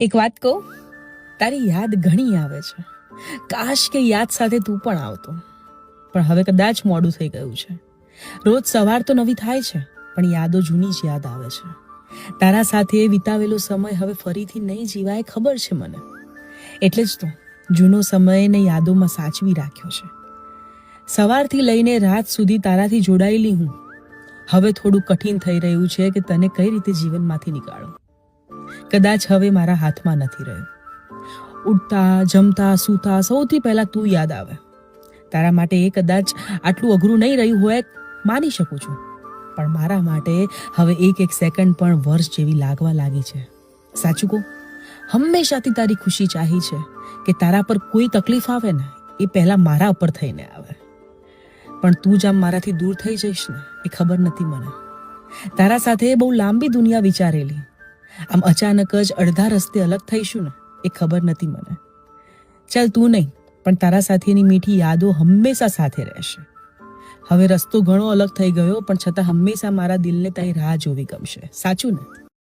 એક વાત કહું, તારી યાદ ઘણી આવે છે. કાશ કે યાદ સાથે તું પણ આવતો, પણ હવે કદાચ મોડું થઈ ગયું છે. રોજ સવાર તો નવી થાય છે, પણ યાદો જૂની જ યાદ આવે છે. તારા સાથે વિતાવેલો સમય હવે ફરીથી નહીં જીવાય, ખબર છે મને. એટલે જ તો જૂનો સમયને યાદોમાં સાચવી રાખ્યો છે. સવારથી લઈને રાત સુધી તારાથી જોડાયેલી હું. હવે થોડું કઠિન થઈ રહ્યું છે કે તને કઈ રીતે જીવનમાંથી નીકાળું. કદાચ હવે મારા હાથમાં નથી રહ્યું. ઉઠતા, જમતા, સૂતા સૌથી પહેલા તું યાદ આવે. તારા માટે એ કદાચ આટલું અઘરું નહીં રહ્યું હોય, માની શકું છું, પણ મારા માટે હવે એક એક સેકન્ડ પણ વર્ષ જેવી લાગવા લાગી છે. સાચું કહું, હંમેશાથી તારી ખુશી ચાહી છે કે તારા પર કોઈ તકલીફ આવે ને એ પહેલા મારા ઉપર થઈને આવે. પણ તું જ આમ મારાથી દૂર થઈ જઈશ ને એ ખબર નથી મને. તારા સાથે બહુ લાંબી દુનિયા વિચારેલી, આમ અચાનક જ અડધા રસ્તે અલગ થઈશું ને એ ખબર નથી મને. ચાલ તું નહીં, પણ તારા સાથેની મીઠી યાદો હંમેશા સાથે રહેશે. હવે રસ્તો ઘણો અલગ થઈ ગયો, પણ છતાં હંમેશા મારા દિલને તારી રાહ જોવી ગમશે. સાચું ને?